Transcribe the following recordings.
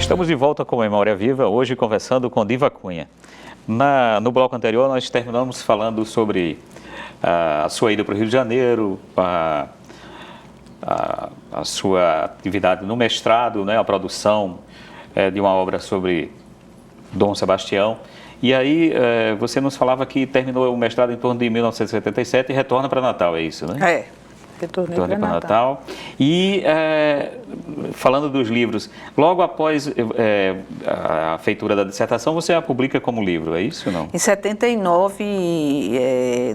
Estamos de volta com Memória Viva, hoje conversando com Diva Cunha. No bloco anterior nós terminamos falando sobre a sua ida para o Rio de Janeiro, a sua atividade no mestrado, né, a produção de uma obra sobre Dom Sebastião. E aí você nos falava que terminou o mestrado em torno de 1987 e retorna para Natal, é isso, né? É. Retornei para Natal. E falando dos livros, logo após a feitura da dissertação, você a publica como livro, é isso ou não? Em 79,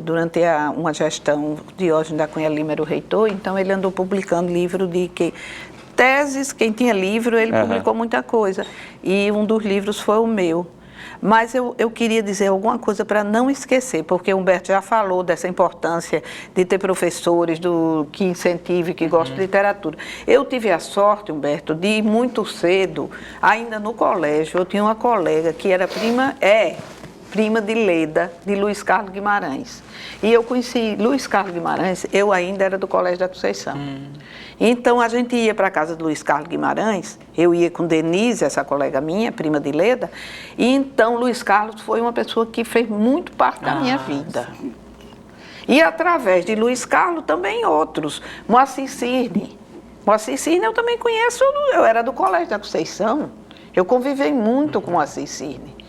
durante uma gestão, Diógenes da Cunha Lima era o reitor, então ele andou publicando livro de teses, quem tinha livro, ele publicou muita coisa. E um dos livros foi o meu. Mas eu queria dizer alguma coisa para não esquecer, porque o Humberto já falou dessa importância de ter professores que incentivem, que gostam de literatura. Eu tive a sorte, Humberto, de ir muito cedo, ainda no colégio, eu tinha uma colega que era prima de Leda, de Luiz Carlos Guimarães. E eu conheci Luiz Carlos Guimarães, eu ainda era do Colégio da Conceição. Então, a gente ia para a casa do Luiz Carlos Guimarães, eu ia com Denise, essa colega minha, prima de Leda, e então Luiz Carlos foi uma pessoa que fez muito parte da minha vida. Sim. E através de Luiz Carlos, também outros. Moacir Cirne. Moacir Cirne eu também conheço, eu era do Colégio da Conceição, eu convivi muito com Moacir Cirne.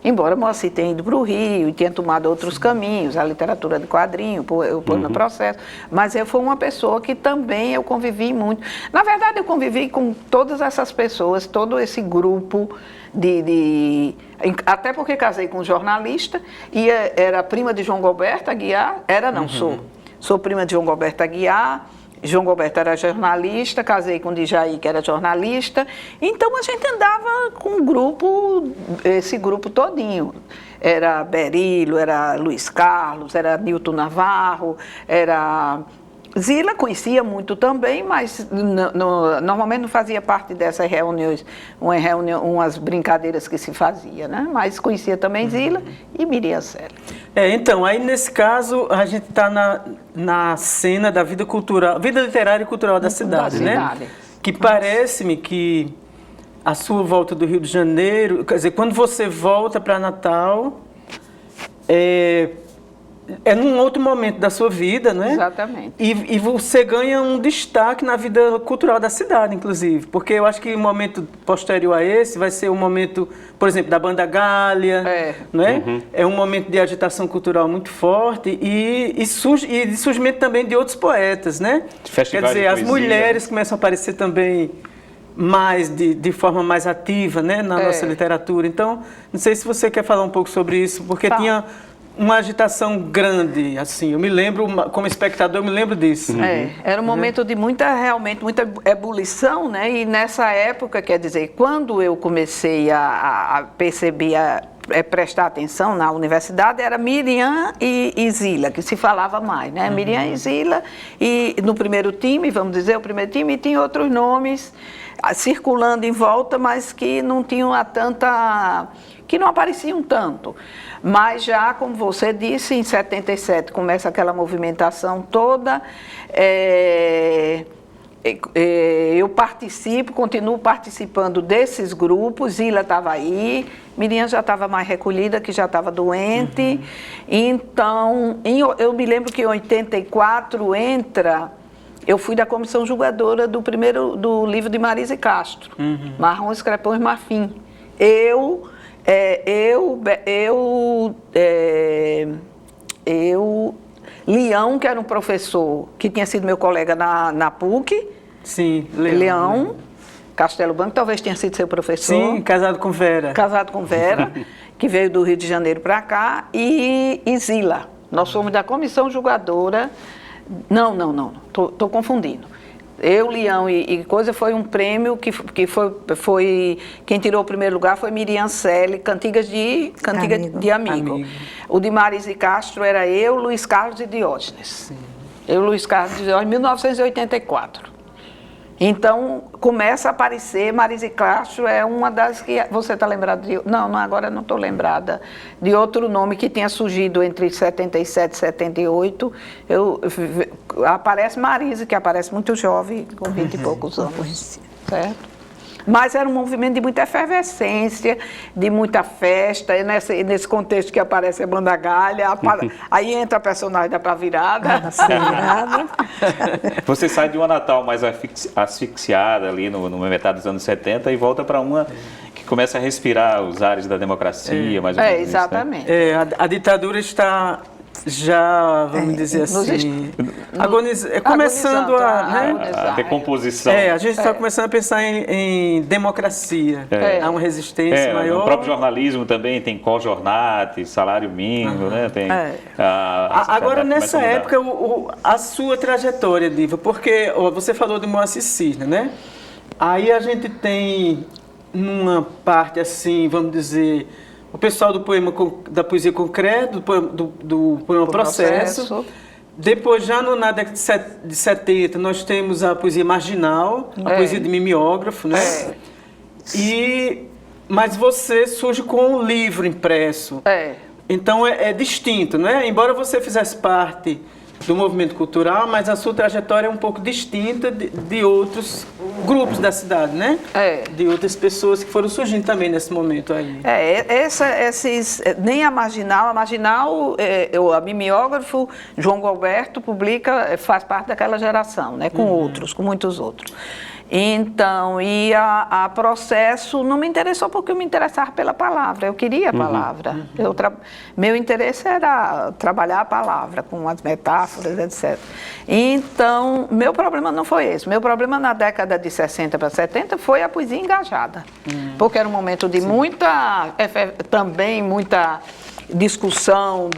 Embora Moacir tenha ido para o Rio e tenha tomado outros caminhos, a literatura de quadrinho, eu pôr no processo, mas eu fui uma pessoa que também eu convivi muito. Na verdade, eu convivi com todas essas pessoas, todo esse grupo até porque casei com um jornalista e era prima de João Gilberto Aguiar, sou prima de João Gilberto Aguiar. João Gilberto era jornalista, casei com o Djaí, que era jornalista, então a gente andava com esse grupo todinho. Era Berilo, era Luiz Carlos, era Nilton Navarro, era... Zila conhecia muito também, mas normalmente não fazia parte dessas reuniões, umas brincadeiras que se fazia, né? Mas conhecia também Zila e Miriam Selle. Então, aí nesse caso, a gente está na cena da vida cultural, vida literária e cultural da cidade, né? Que parece-me que a sua volta do Rio de Janeiro, quer dizer, quando você volta para Natal, é num outro momento da sua vida, né? Exatamente. E você ganha um destaque na vida cultural da cidade, inclusive. Porque eu acho que o momento posterior a esse vai ser o momento, por exemplo, da Banda Gália, né? É um momento de agitação cultural muito forte e de surgimento também de outros poetas, né? Quer dizer, as mulheres começam a aparecer também mais de forma mais ativa, né? Na nossa literatura. Então, não sei se você quer falar um pouco sobre isso, porque tinha uma agitação grande, assim, eu me lembro, como espectador, eu me lembro disso. Era um momento de muita ebulição, né? E nessa época, quer dizer, quando eu comecei a perceber, prestar atenção na universidade, era Miriam e Zila, que se falava mais, né? Miriam e Zila, e no primeiro time, vamos dizer, o primeiro time, e tinha outros nomes circulando em volta, mas que não tinham que não apareciam tanto. Mas já, como você disse, em 77 começa aquela movimentação toda, eu continuo participando desses grupos, Zila estava aí, Miriam já estava mais recolhida, que já estava doente, então, eu me lembro que em 84 eu fui da comissão julgadora do livro de Marise Castro, Marrons, Crepons, Marfim. Leão, que era um professor que tinha sido meu colega na PUC. Sim, Leão Castelo Branco, talvez tenha sido seu professor. Sim, casado com Vera. Casado com Vera, que veio do Rio de Janeiro para cá. E Zila. Nós fomos da comissão julgadora. Não, estou confundindo. Eu, Leão e coisa, foi um prêmio que foi quem tirou o primeiro lugar foi Miriam Selle, Cantiga de Amigo. O de Marise Castro era eu, Luiz Carlos e Diógenes. Sim. Eu, Luiz Carlos e Diógenes, em 1984. Então, começa a aparecer, Marise Castro é uma das que... Você está lembrada de... Não, agora não estou lembrada de outro nome que tenha surgido entre 77 e 78. Aparece Marise, que aparece muito jovem, com 20 e poucos anos, certo? Mas era um movimento de muita efervescência, de muita festa, e nesse contexto que aparece a Banda Galha, aí entra a personagem da Pá Virada. Você sai de uma Natal mais asfixiada ali no metade dos anos 70 e volta para uma que começa a respirar os ares da democracia, mais ou menos. Exatamente. Isso, né? A ditadura está já, vamos dizer assim, começando a decomposição. A gente está começando a pensar em democracia, há uma resistência maior. No próprio jornalismo também tem co-jornate, salário mínimo, né? Tem, agora, nessa época, a sua trajetória, Diva, porque você falou de Moacir Cisne, né? Aí a gente tem, numa parte assim, vamos dizer, o pessoal da poesia concreta, do poema Processo. Depois, já na década de 70, nós temos a poesia marginal, a poesia de mimeógrafo, né? Mas você surge com um livro impresso. Então, é distinto, né? Embora você fizesse parte do movimento cultural, mas a sua trajetória é um pouco distinta de outros grupos da cidade, né? De outras pessoas que foram surgindo também nesse momento aí. Nem a Marginal, a mimeógrafo, João Galberto publica, faz parte daquela geração, né? Com outros, com muitos outros. Então, e a Processo não me interessou porque eu me interessava pela palavra, eu queria a palavra. Meu interesse era trabalhar a palavra com as metáforas, etc. Então, meu problema não foi esse. Meu problema na década de 60 para 70 foi a poesia engajada. Porque era um momento de muita discussão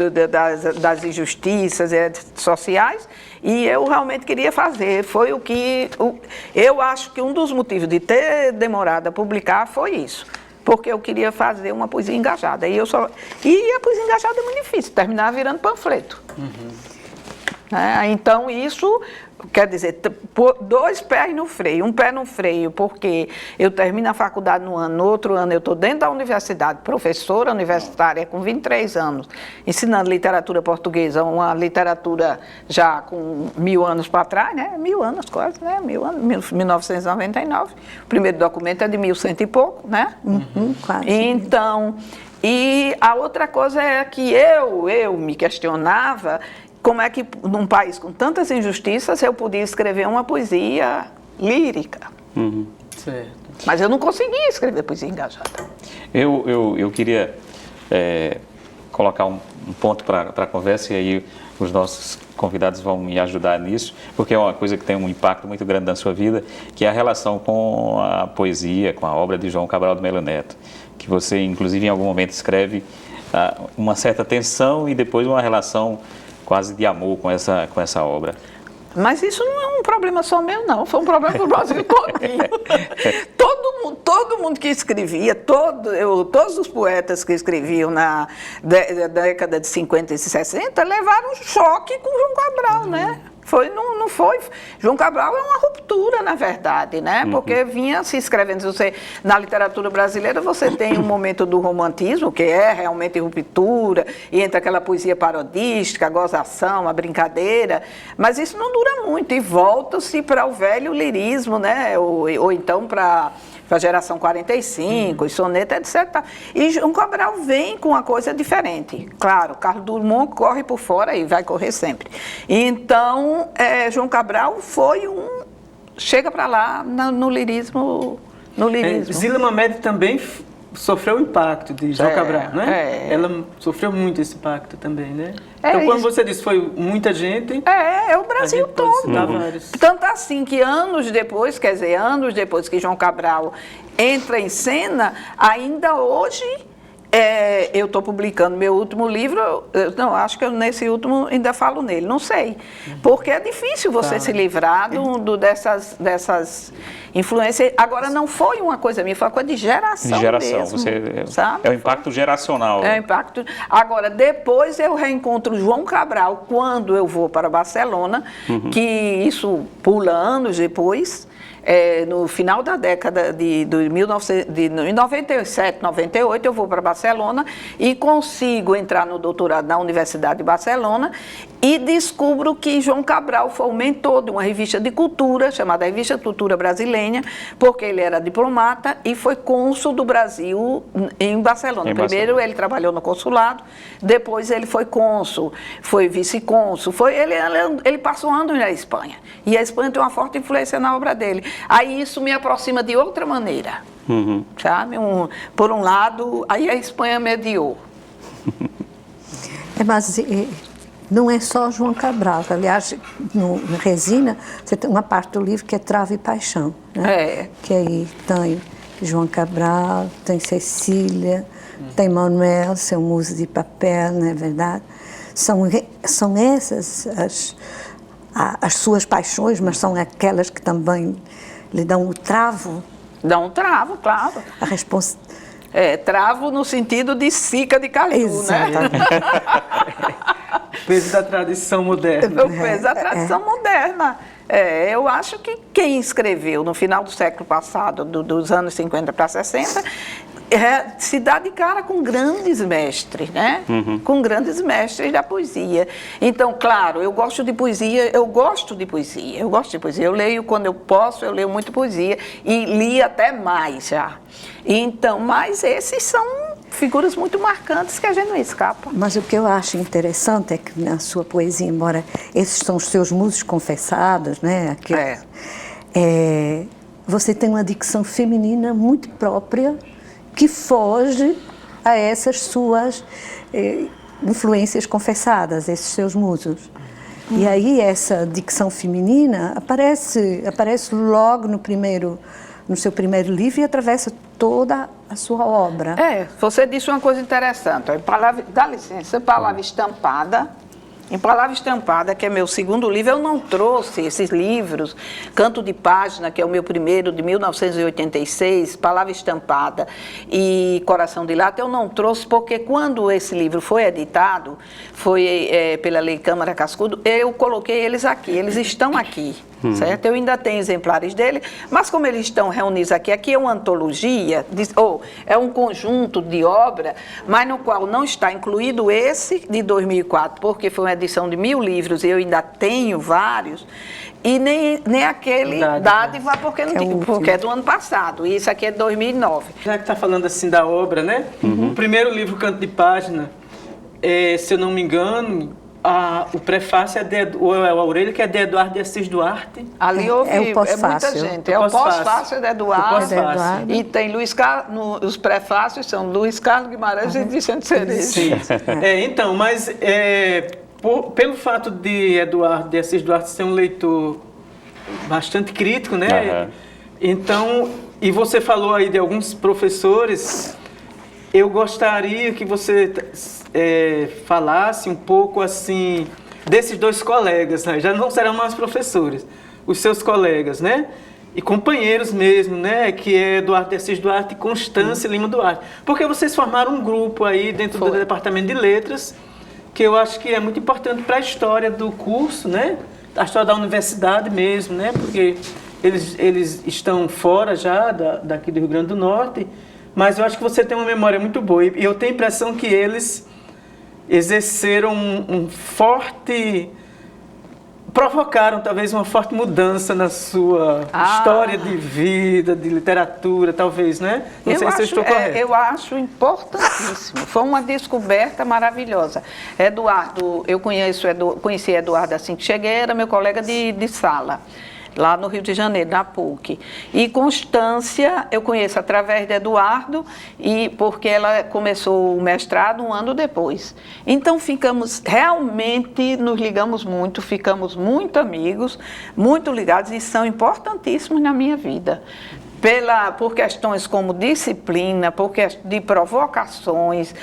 das injustiças sociais, e eu realmente queria fazer. Foi eu acho que um dos motivos de ter demorado a publicar foi isso, porque eu queria fazer uma poesia engajada, e a poesia engajada é muito difícil, terminar virando panfleto. Então isso quer dizer, dois pés no freio, um pé no freio, porque eu termino a faculdade no outro ano eu estou dentro da universidade, professora universitária com 23 anos, ensinando literatura portuguesa, uma literatura já com 1000 anos para trás, né? 1000 anos quase, né? 1999. O primeiro documento é de 1100 e pouco, né? Quase. Então, e a outra coisa é que eu me questionava como é que, num país com tantas injustiças, eu podia escrever uma poesia lírica. Certo. Mas eu não conseguia escrever poesia engajada. Eu queria colocar um ponto para a conversa, e aí os nossos convidados vão me ajudar nisso, porque é uma coisa que tem um impacto muito grande na sua vida, que é a relação com a poesia, com a obra de João Cabral de Melo Neto, que você, inclusive, em algum momento escreve uma certa tensão e depois uma relação quase de amor com essa obra. Mas isso não é um problema só meu, não. Foi um problema para o Brasil todinho. Todo mundo que escrevia, todos os poetas que escreviam na década de 50 e 60 levaram um choque com João Cabral, né? Não foi. João Cabral é uma ruptura, na verdade, né? Porque vinha se escrevendo. Na literatura brasileira, você tem um momento do romantismo, que é realmente ruptura, e entra aquela poesia parodística, a gozação, a brincadeira, mas isso não dura muito, e volta-se para o velho lirismo, né? Ou então para a geração 45, os sonetos, etc. E João Cabral vem com uma coisa diferente. Claro, Carlos Drummond corre por fora e vai correr sempre. Então, João Cabral chega para lá no lirismo. Zila Mamede também sofreu o impacto de João Cabral, né? Ela sofreu muito esse impacto também, né? Então, quando você disse foi muita gente... É o Brasil todo. Tanto assim que anos depois que João Cabral entra em cena, ainda hoje... eu estou publicando meu último livro, acho que nesse último ainda falo nele, não sei. Porque é difícil você se livrar dessas influências. Agora, não foi uma coisa minha, foi uma coisa de geração mesmo. Sabe? É o impacto geracional. É o impacto. Agora, depois eu reencontro João Cabral quando eu vou para Barcelona, que isso pula anos depois. No final da década de 97, 98, eu vou para Barcelona. Barcelona e consigo entrar no doutorado na Universidade de Barcelona e descubro que João Cabral foi o mentor de uma revista de cultura, chamada Revista Cultura Brasileira, porque ele era diplomata e foi cônsul do Brasil em Barcelona. Primeiro ele trabalhou no consulado, depois ele foi cônsul, foi vice-cônsul, ele passou anos na Espanha. E a Espanha tem uma forte influência na obra dele. Aí isso me aproxima de outra maneira, sabe? Por um lado, aí a Espanha mediou. Mas não é só João Cabral. Aliás, na Resina, você tem uma parte do livro que é Trava e Paixão, né? Que aí tem João Cabral, tem Cecília, tem Manuel, seu muso de papel, não é verdade? São essas as suas paixões, mas são aquelas que também lhe dão o travo. Dão um travo, claro. Travo no sentido de Sica de Calil, né? Peso da tradição moderna. O peso da tradição moderna. Eu acho que quem escreveu no final do século passado, dos anos 50 para 60, se dá de cara com grandes mestres, né? Com grandes mestres da poesia. Então, claro, eu gosto de poesia. Eu leio quando eu posso, eu leio muito poesia e li até mais já. Então, mas esses são figuras muito marcantes que a gente não escapa. Mas o que eu acho interessante é que na sua poesia, embora esses são os seus musos confessados, né? Você tem uma dicção feminina muito própria que foge a essas suas influências confessadas, esses seus musos. E aí essa dicção feminina aparece logo no seu primeiro livro e atravessa toda a sua obra. Você disse uma coisa interessante. Dá licença, Palavra Estampada. Em Palavra Estampada, que é meu segundo livro, eu não trouxe esses livros, Canto de Página, que é o meu primeiro, de 1986, Palavra Estampada e Coração de Lata, eu não trouxe porque quando esse livro foi editado, foi pela Lei Câmara Cascudo, eu coloquei eles aqui, eles estão aqui. Certo? Eu ainda tenho exemplares dele, mas como eles estão reunidos aqui é uma antologia, é um conjunto de obra, mas no qual não está incluído esse de 2004, porque foi uma edição de 1000 livros e eu ainda tenho vários, e nem aquele Dádiva, porque é do ano passado, e isso aqui é de 2009. Já que está falando assim da obra, né? O primeiro livro, Canto de Página, se eu não me engano, o prefácio é de Aurélio, que é de Eduardo de Assis Duarte. Ali houve muita gente. O pós-fácil é de Eduardo. E tem os prefácios são Luiz Carlos Guimarães e Vicente Cerejo. Sim. Então, mas pelo fato de Eduardo de Assis Duarte ser um leitor bastante crítico, né? Então, e você falou aí de alguns professores, eu gostaria que você falasse um pouco assim desses dois colegas, né? Já não serão mais professores, os seus colegas, né? E companheiros mesmo, né? Que é Eduardo de Assis Duarte e Constância Lima Duarte. Porque vocês formaram um grupo aí dentro do Departamento de Letras, que eu acho que é muito importante para a história do curso, né? A história da universidade mesmo, né? Porque eles estão fora já daqui do Rio Grande do Norte, mas eu acho que você tem uma memória muito boa. E eu tenho a impressão que eles exerceram provocaram talvez uma forte mudança na sua história de vida, de literatura, talvez, né? Não sei se eu estou correto. Eu acho importantíssimo. Foi uma descoberta maravilhosa. Eduardo, eu conheci Eduardo assim que cheguei, era meu colega de sala, lá no Rio de Janeiro, na PUC. E Constância eu conheço através de Eduardo, porque ela começou o mestrado um ano depois. Então realmente nos ligamos muito, ficamos muito amigos, muito ligados e são importantíssimos na minha vida. Por questões como disciplina, de provocações,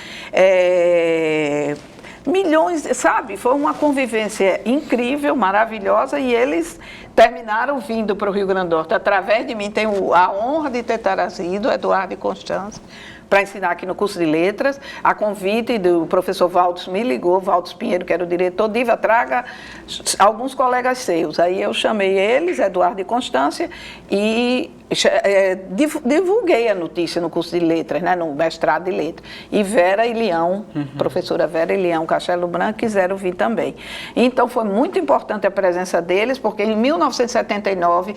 milhões, sabe? Foi uma convivência incrível, maravilhosa, e eles terminaram vindo para o Rio Grande do Norte. Através de mim, tenho a honra de ter trazido Eduardo e Constância para ensinar aqui no curso de letras. A convite do professor Valdos me ligou, Valdos Pinheiro, que era o diretor, Diva, traga alguns colegas seus. Aí eu chamei eles, Eduardo e Constância, e divulguei a notícia no curso de letras, né, no mestrado de letras. E Vera e Leão, professora Vera e Leão Castelo Branco, quiseram vir também. Então, foi muito importante a presença deles, porque em 1979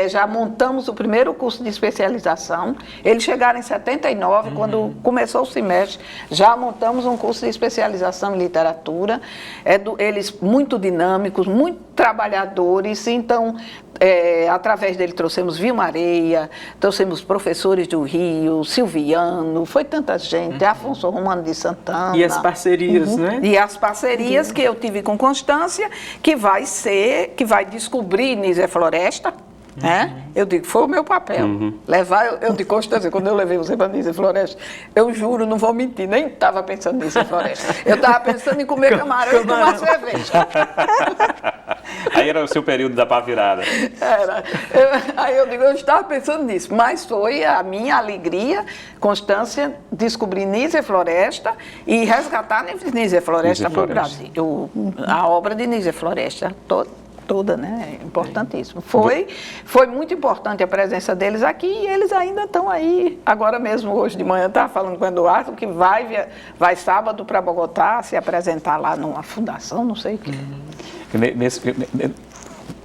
já montamos o primeiro curso de especialização. Eles chegaram em 79, quando começou o semestre, já montamos um curso de especialização em literatura. Eles muito dinâmicos, muito trabalhadores, então... através dele trouxemos Vilma Areia, trouxemos professores do Rio, Silviano, foi tanta gente, Afonso Romano de Santana. E as parcerias, né? E as parcerias que eu tive com Constância, que vai descobrir Nízia Floresta, né? Eu digo, foi o meu papel. Levar, eu de Constância, quando eu levei você para Nízia Floresta, eu juro, não vou mentir, nem estava pensando em Nízia Floresta. Eu estava pensando em comer camarão e tomar cerveja. Aí era o seu período da pá virada. Era. Aí eu digo, eu estava pensando nisso, mas foi a minha alegria, Constância, descobrir Nízia Floresta e resgatar Nízia Floresta para o Brasil. A obra de Nízia Floresta toda, né? Importantíssimo. Foi muito importante a presença deles aqui e eles ainda estão aí. Agora mesmo, hoje de manhã, estava falando com o Eduardo que vai sábado para Bogotá se apresentar lá numa fundação, não sei o quê.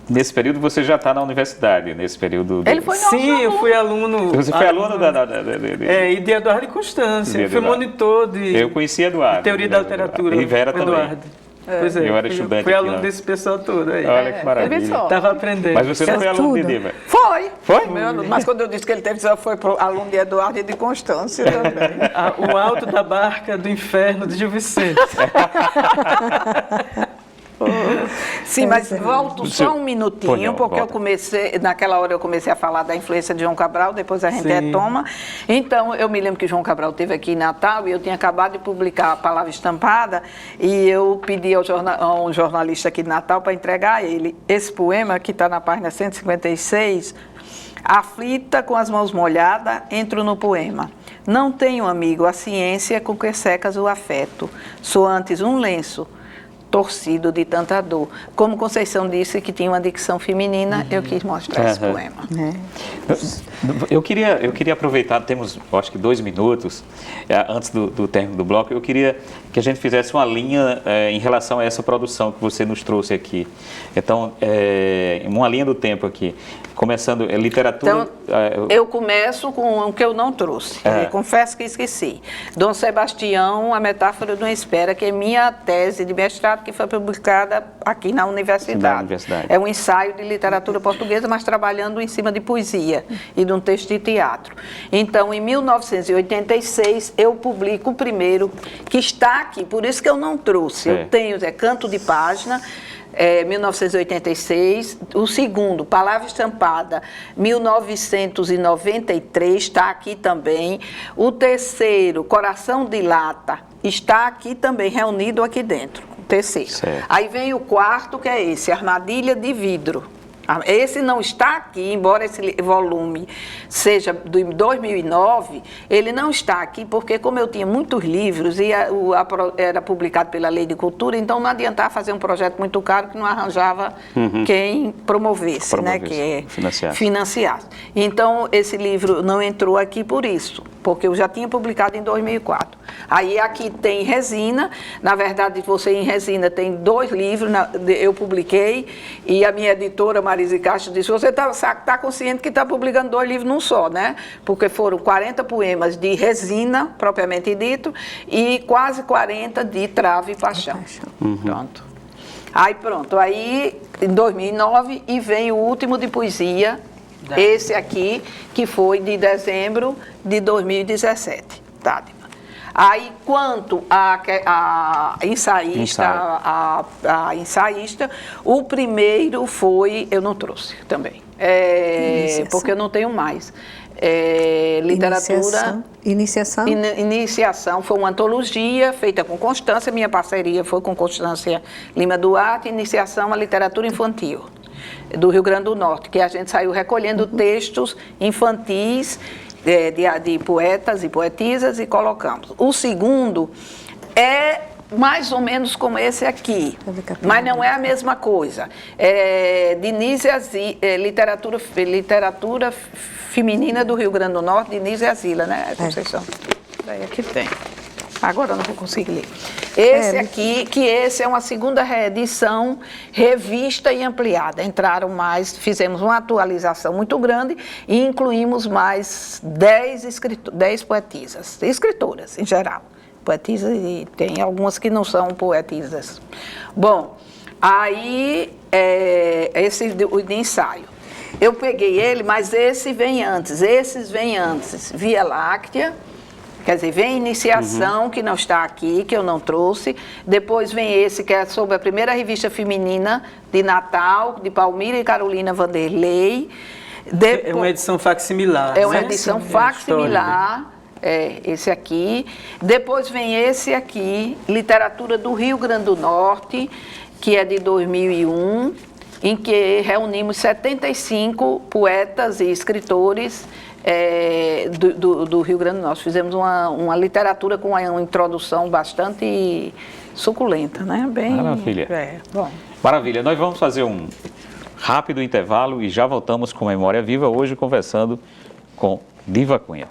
Nesse período você já está na universidade, nesse período... Ele foi nosso Sim, eu fui aluno... Você foi aluno e de Eduardo e Constância. Eu fui monitor de... Eu conheci Eduardo. Teoria da literatura. E Vera também. Eduardo. Pois é, eu era estudante. Fui aluno desse pessoal todo aí. Olha que maravilha. Estava aprendendo. Mas você não foi aluno de Diva? Foi? Meu aluno. Mas quando eu disse que ele teve, foi aluno de Eduardo e de Constância também. O Alto da Barca do Inferno de Gil Vicente. Sim, mas volto só um minutinho, porque eu comecei, naquela hora eu comecei a falar da influência de João Cabral, depois a gente retoma. Então, eu me lembro que João Cabral esteve aqui em Natal e eu tinha acabado de publicar A Palavra Estampada e eu pedi a um jornalista aqui de Natal para entregar a ele esse poema que está na página 156, aflita com as mãos molhadas, entro no poema. Não tenho, amigo, a ciência com que secas o afeto, sou antes um lenço, torcido de tanta dor. Como Conceição disse que tinha uma dicção feminina, eu quis mostrar esse poema. Eu queria aproveitar, temos acho que 2 minutos antes do término do bloco, eu queria que a gente fizesse uma linha em relação a essa produção que você nos trouxe aqui. Então, uma linha do tempo aqui. Começando, literatura... Então, eu começo com o que eu não trouxe. Confesso que esqueci. Dom Sebastião, a metáfora de uma espera, que é minha tese de mestrado, que foi publicada aqui na universidade. É um ensaio de literatura portuguesa, mas trabalhando em cima de poesia e de um texto de teatro. Então, em 1986, eu publico o primeiro, que está aqui, por isso que eu não trouxe. Eu tenho Canto de Página, 1986, o segundo, Palavra Estampada, 1993, está aqui também. O terceiro, Coração de Lata, está aqui também, reunido aqui dentro, o terceiro. Certo. Aí vem o quarto, que é esse, Armadilha de Vidro. Esse não está aqui, embora esse volume seja de 2009, ele não está aqui porque, como eu tinha muitos livros e era publicado pela Lei de Cultura, então não adiantava fazer um projeto muito caro que não arranjava quem promovesse, né, que financiasse. Então, esse livro não entrou aqui por isso, porque eu já tinha publicado em 2004. Aí aqui tem resina, na verdade você em resina tem 2 livros, eu publiquei e a minha editora Marise Castro disse, você está consciente que está publicando 2 livros num só, né? Porque foram 40 poemas de resina, propriamente dito, e quase 40 de trave e paixão. Pronto. Aí pronto, aí em 2009 e vem o último de poesia, esse aqui, que foi de dezembro de 2017. Tá? Aí, quanto a ensaísta, o primeiro foi, eu não trouxe também, porque eu não tenho mais. Literatura... Iniciação? Iniciação foi uma antologia feita com Constância, minha parceria foi com Constância Lima Duarte, Iniciação à Literatura Infantil, do Rio Grande do Norte, que a gente saiu recolhendo textos infantis, de poetas e poetisas e colocamos. O segundo é mais ou menos como esse aqui, mas não é a mesma coisa. De Nízia, literatura Feminina do Rio Grande do Norte, de Nise Azila, né, Conceição? Daí aqui tem. Agora eu não vou conseguir ler. Esse aqui, que esse é uma segunda reedição, revista e ampliada. Entraram mais, fizemos uma atualização muito grande e incluímos mais 10 poetisas, escritoras em geral. Poetisas, e tem algumas que não são poetisas. Bom, aí, esse o de ensaio. Eu peguei ele, mas esse vem antes, esses vêm antes. Via Láctea, quer dizer, vem Iniciação, que não está aqui, que eu não trouxe. Depois vem esse, que é sobre a primeira revista feminina de Natal, de Palmira e Carolina Vanderlei. É uma edição facsimilar. É uma edição facsimilar, esse aqui. Depois vem esse aqui, Literatura do Rio Grande do Norte, que é de 2001, em que reunimos 75 poetas e escritores do Rio Grande do Norte. Fizemos uma literatura com uma introdução bastante suculenta, né? Bem, maravilha. Bom. Maravilha. Nós vamos fazer um rápido intervalo e já voltamos com Memória Viva, hoje conversando com Diva Cunha.